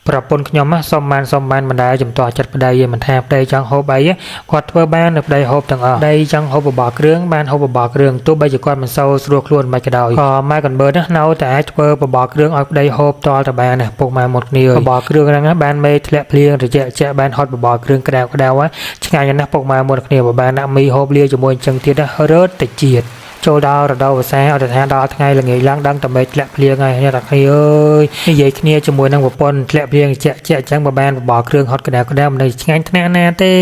ប្រពន្ធខ្ញុំសុំបានបណ្ដាចំទាស់ចិត្តប្តីមិនថាប្តីចង់ហូបអីគាត់ធ្វើបាននៅប្តីហូបទាំងអស់ប្តីចង់ហូបបបរគ្រឿងបានហូបបបរគ្រឿងទោះបីជាគាត់មិនសូវស្រួលខ្លួនមិនក៏ដោយក៏ម៉ែកនបឺនៅតែអាចធ្វើបបរគ្រឿងឲ្យប្តីហូបតលតបានពុកម៉ែមុតគ្នាបបរគ្រឿងហ្នឹងបានមេធ្លាក់ភ្លៀងត្រជាក់បានហត់បបរគ្រឿងក្តៅឆ្ងាញ់ណាស់ពុកម៉ែមុតគ្នាបើបានដាក់មីហូបលាជាមួយអញ្ចឹងទៀតរត់តិចជាតិចូលដល់រដូវវស្សាអត់ថាដល់ថ្ងៃល្ងាចឡើងដឹងតែមេឃធ្លាក់ភ្លៀងហើយអ្នកតាគ្នាអើយនិយាយគ្នាជាមួយនឹងប្រពន្ធធ្លាក់ភ្លៀងជាក់អញ្ចឹងបើបានបបរគ្រឿងហត់ក្តៅមិននៅឆ្ងាញ់ថ្នាក់ណាទ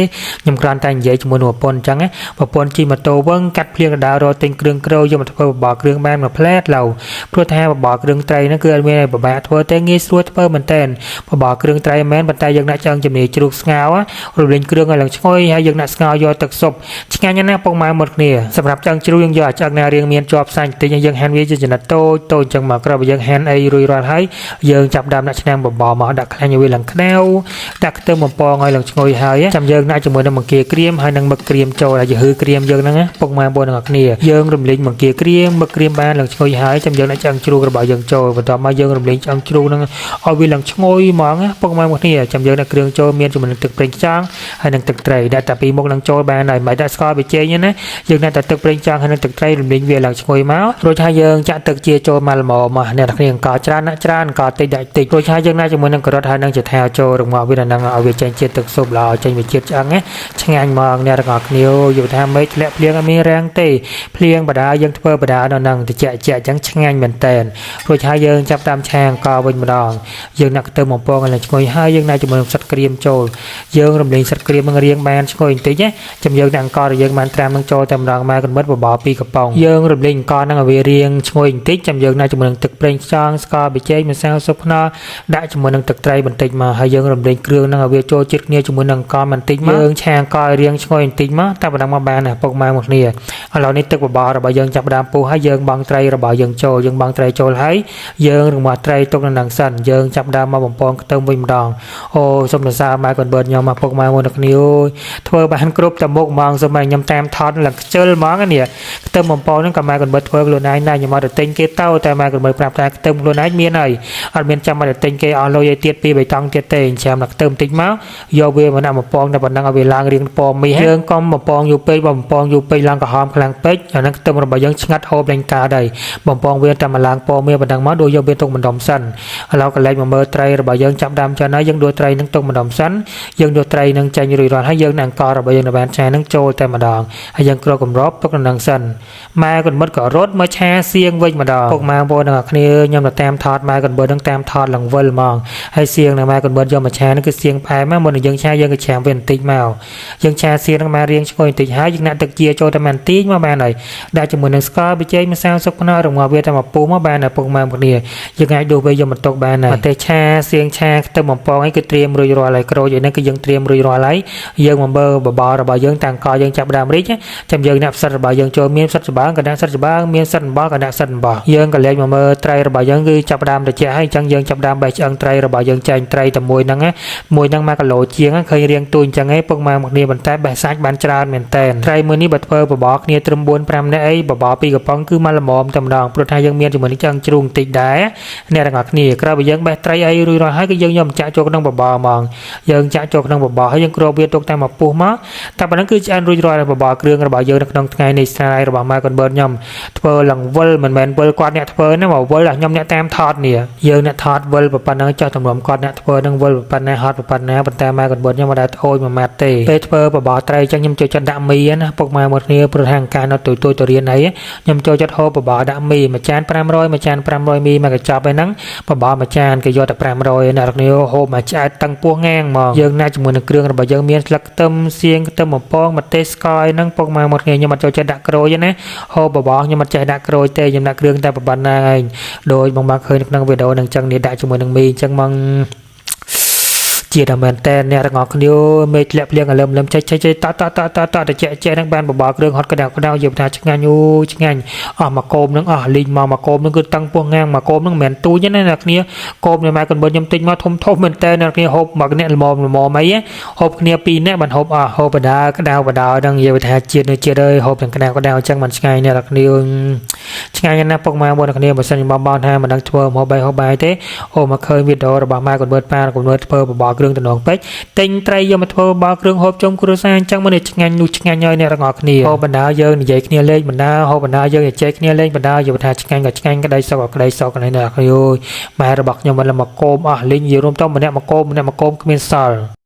េខ្ញុំគ្រាន់តែនិយាយជាមួយនឹងប្រពន្ធអញ្ចឹងប្រពន្ធជិះម៉ូតូវឹងកាត់ភ្លៀងដៅរត់ទិញគ្រឿងក្រូយកមកធ្វើបបរគ្រឿងបានមួយផ្លែតឡូវព្រោះថាបបរគ្រឿងត្រីហ្នឹងគឺអត់មានឲ្យពិបាកធ្វើទេងាយស្រួលធ្វើមែនតើបបរគ្រឿងត្រីមែនប៉ុន្តែយើងដាក់ឆ្អឹងជំនាញជ្រូកស្ងោររំលេងគ្រឿងឲ្យឡើងឈ្ងុយហើយយើងដាក់ស្ងោរយកទឹកស៊ុបឆ្ងាញ់ណាស់ពុកម៉ែមុតគ្នាសម្រាប់ឆ្អឹងជ្រូកយើងយកឆ្អឹងណារៀងមានជាប់សាច់តិចយើងហាន់វាជាចំណិតតូចអញ្ចឹងមកក្រោយបើយើងហាន់អីរួចរាល់ហើយយើងចាប់ដើមដាក់ឆ្នាំងបបរមកដាក់ខ្លាញ់ឲ្យវាឡើងក្តៅដាក់ខ្ទឹមបំពងឲ្យឡើងឈ្ងុយហើយចាំយើងដាក់ជាមួយនឹងបង្គាក្រៀមហើយនឹងមឹកក្រៀមចូលហើយយឺក្រៀមយើងហ្នឹងពុកម៉ែបងប្អូនទាំងអស់គ្នាយើងរំលេងបង្គាក្រៀមមឹកក្រៀមបានឡើងឈ្ងុយហើយចាំយើងដាក់ឆ្អឹងជ្រូករបស់យើងចូលបន្ទាប់មកយើងរំលេងឆ្អឹងជ្រូកហ្នឹងឲ្យវាឡើងឈ្ងុយហ្មងពុកម៉ែបងប្អូនគ្នាចាំយើងដាក់គ្រឿងចូលមានជាមួយនឹងទឹកប្រេងខ្យងហើយនឹងទឹកត្រីដាក់តែពីមុខនឹងចូលបានហើយមិនដាក់ស្ករប៊ីចេងណាយើងដាក់តែទឹកប្រេងខ្យងហើយនឹងទឹកត្រីរំលេងវាឡើងឈ្ងុយមករួចហើយយើងចាក់ទឹកជាចូលមកល្មមមកអ្នកទាំងគ្នាអង្គច្រើនអង្គតិចដាក់តិចរួចហើយយើងដាក់ជាមួយនឹងការ៉ុតហើយនឹងជាថាចូលរងាប់វានឹងឲ្យវាចេញជាតិទឹកស៊ុបល្អចេញវាជាតិឆ្អឹងឆ្ងាញ់មកអ្នកទាំងអស់គ្នាយល់ថាមេឃធ្លាក់ភ្លៀងអត់មានរាំងទេភ្លៀងបដាយើងធ្វើបដានៅនឹងតិចអញ្ចឹងឆ្ងាញ់មែនតែនរួចហើយយើងចាប់តាមឆាអង្គវិញម្ដងយើងដាក់ខ្ទឹមបំពងឲ្យឈ្ងុយហើយយើងដាក់ជាមួយនឹងផ្សិតក្រៀមចូលយើងរំលេងផ្សិតក្រៀមនឹងរៀងបានឈ្ងុយបន្តិចចាំយើងដាក់អង្គដែលយើងបានត្រាំនឹងចូលតែម្ដងមកកំបិតបបរ2កំប៉ុងយើងរំលេងអង្គនឹងឲ្យវារៀងឈ្ងុយបន្តិចចាំយើងដាក់ជាមួយនឹងទឹកប្រេងខ្យងស្ករប៊ីចេងម្សៅស៊ុបខ្នុរដាក់ជាមួយនឹងទឹកត្រីបន្តិចមកហើយយើងរំលេងគ្រឿងនឹងឲ្យវាចូលជាតិគ្នាជាមួយនឹងអង្គបន្តិចមកយើងឆាអង្គឲ្យរៀងឈ្ងុយបន្តិចមកតែប៉ុណ្ណឹងមកបានពុកម៉ែមកគ្នាឥឡូវនេះទឹកបបររបស់យើងចាប់ដើមពុះហើយយើងបង់ត្រីរបស់យើងចូលយើងបង់ត្រីចូលហើយយើងរងាស់ត្រីទុកនៅនឹងសិនយើងចាប់ដើមមកបំពងខ្ទឹមវិញម្ដងអូសុំសរសើរម៉ែកូនបឺតខ្ញុំមកពុកម៉ែមកគ្នាអូយធ្វើបានគ្រប់តែមុខហ្មងសូមឲ្យខ្ញុំតាមថតឡើងខ្ជិលហ្មងនេះខ្ទឹមបំពងហ្នឹងក៏ម៉ែកូនបឺតធ្វើខ្លួនឯងដែរខ្ញុំមកទៅទិញគេទៅតែម៉ែកូនបឺតប្រាប់ថាខ្ទឹមខ្លួនឯងមានហើយអត់មានចាំមកទៅទិញគេអស់លុយឲ្យទៀតពី3តង់ទៀតទេអញ្ចឹងដាក់ខ្ទឹមតិចមកយកវាមកដាក់បំពងតែប៉ុណ្ណឹងឲ្យវាឡើងរៀងពណ៌មាសយើងកុំបំពងយូរពេកបំពងយូរពេកឡើងក្រហមខ្លាំងពេកអាហ្នឹងខ្ទឹមរបស់យើងឆ្ងាត់ហូបលេងកើតហើយបំពងវាតែមកឡើងពណ៌មាសប៉ុណ្ណឹងមកដូចយកវាទុកម្ដុំសិនឥឡូវកលែងមកមើលត្រីរបស់យើងចាប់ដើមចិនហើយយើងដួសត្រីនឹងទុកម្ដុំសិនយើងដួសត្រីនឹងចាញ់រួចរាល់ហើយយើងដាក់អង្គរបស់យើងនៅបានឆានឹងចូលតែម្ដងហើយយើងគ្របកម្របទុកនៅនឹងសិនម៉ែកូនមិត្តក៏រត់មកឆាសៀងវិញម្ដងពុកម៉ែបងប្អូនទាំងអស់គ្នាខ្ញុំទៅតាមថតម៉ែកូនបឺតនឹងតាមថតឡើងវិលហ្មងហើយសៀងនៅម៉ែកូនបឺតយកមកឆានឹងគឺសៀងផ្អែមមកមុននឹងយើងឆាយើងក៏ឆាវាបន្តិចមកយើងឆាសៀងនឹងមករៀងឈ្ងុយបន្តិចហើយយើងដាក់ទឹកជាចូលតែបន្តិចមកបានហើយដាក់ជាមួយនឹងស្ករប៊ីចេងម្សៅស៊ុបខ្នុររងាស់វាតែមកពុះមកបានហើយពុកម៉ែគ្នាយើងអាចដួសវាយកមកទុកបានហើយតែឆាសៀងឆាខ្ទឹមបំពងអីគឺត្រៀមរួចរាល់ហើយក្រូចអីហ្នឹងគឺយើងត្រៀមរួចរាល់ហើយយើងមកមើលបបររបស់យើងតាំងកយើងចាប់ដើមរីកចាំយើងដាក់ផ្សិតរបស់យើងចូលមានផ្សិតច្បើងក៏ដាក់ផ្សិតច្បើងមានផ្សិតអំបោះក៏ដាក់ផ្សិតអំបោះយើងក៏លេចមកមើលត្រីរបស់យើងគឺចាប់ដើមត្រជាក់ហើយអញ្ចឹងយើងចាប់ដើមបេះឆ្អឹងត្រីរបស់យើងចែកត្រីតែមួយហ្នឹង1គីឡូជាងឃើញរៀងទូអញ្ចឹងឯងពុកម៉ែមកគ្នាប៉ុន្តែបេះសាច់បានច្រើនមែនតើត្រីមួយនេះបើធ្វើបបរគ្នាត្រឹម4-5នាក់អីបបរ2កំប៉ុងគឺមកល្មមតែម្ដងព្រោះថាយើងមានជាមួយនឹងឆ្អឹងជ្រូកបន្តិចដែរអ្នកទាំងអស់គ្នាក្រោយបើយើងបេះត្រីអីរួចរាល់ហើយគឺយើងយកចាក់ចូលក្នុងបបរហ្មងយើងចាក់ចូលក្នុងបបរហើយយើងគ្របវាទុកតែមកពុះមកតែប៉ុណ្ណឹងគឺឆ្អិនរួចរាល់បបរគ្រឿងរបស់យើងនៅក្នុងថ្ងៃនេះស្រាយរបស់ម៉ែកូនបឺតខ្ញុំធ្វើឡើងវិលមិនមែនវិលគាត់អ្នកធ្វើណាមកវិលខ្ញុំអ្នកតាមថតនេះយើងអ្នកថតវិលប៉ុណ្ណឹងចោះតម្រាំគាត់អ្នកធ្វើនឹងវិលប៉ុណ្ណាហត់ប៉ុណ្ណាប៉ុន្តែម៉ែកូនបឺតខ្ញុំមិនដែលអូយមួយម៉ាត់ទេពេលធ្វើបបរត្រីអញ្ចឹងខ្ញុំចូលចិត្តដាក់មីណាពុកម៉ែមកគ្នាព្រោះថាការនៅទូទៅរៀនអីខ្ញុំចូលចិត្តហូបបបរដាក់មីមួយចាន500មួយចាន500មីមកកញ្ចប់ឯហ្នឹងបបរមួយចានគេយកតែ500អ្នកគ្នាហូបមួយឆ្អែតតឹងពោះងាងមកយើងណាជាមួយនឹងគ្រឿងរបស់យើងមានស្លឹកខ្ទឹមសៀងខ្ទឹមបំពងម្ទេសស្ករហ្នឹងពុកម៉ែមកគ្នាខ្ញុំអត់ចូលចិត្តដាក់ក្រូចណាហូបបបរខ្ញុំអត់ចេះដាក់ក្រូចទេខ្ញុំដាក់គ្រឿងតែប៉ុណ្ណាឯងដោយបងឃើញនៅក្នុងវីដេអូហ្នឹងអញ្ចឹងនេះដាក់ជាមួយនឹងមីអញ្ចឹងមក ជាដល់មែនតែអ្នកទាំងអស់គ្នាមេឃលាក់ភ្លៀងអលឹមចេះតតែចែនឹងបានបបរគ្រឿងហត់ក្តៅយកថាឆ្ងាញ់អូឆ្ងាញ់អស់មកគោមនឹងអស់លីងមកគោមនឹងគឺតាំងពោះងាងមកគោមនឹងមិនមែនទូចទេណាអ្នកគ្នាគោមនៅម៉ែកូនបើខ្ញុំទិញមកធំមែនតែអ្នកគ្នាហូបមកអ្នកល្មមអីហូបគ្នា2នាក់បានហូបអស់ហូបបដាក្តៅដឹងនិយាយថាជាតិនៅជាតិអើយហូបទាំងក្តៅអញ្ចឹងមិនឆ្ងាញ់អ្នកគ្នាឆ្ងាញ់ណាស់ពុកម៉ែបងអ្នកគ្នាបើសិនខ្ញុំបងថាមិនដឹងធ្វើហូបបាយទេអូមកឃើញវីដេអូរបស់ម៉ែកូនបើប៉ាកូនបើធ្វើបបរគ្រឿងតំណងពេជ្រទិញត្រីយកមកធ្វើបបរគ្រឿងហូបជុំគ្រួសារអញ្ចឹងមិនឆ្ងាញ់នោះឆ្ងាញ់ហើយអ្នកទាំងអស់គ្នាហូបបណ្ដាយើងនិយាយគ្នាលេងបណ្ដាហូបបណ្ដាយើងនិយាយគ្នាលេងបណ្ដាយកថាឆ្ងាញ់ក៏ឆ្ងាញ់ក្តីសក់ក៏ក្តីសក់គ្នាអ្នកគ្នាម៉ែរបស់ខ្ញុំមិនមកគោមអស់លីងនិយាយរួមទៅម្នាក់មកគោមគ្មានសល់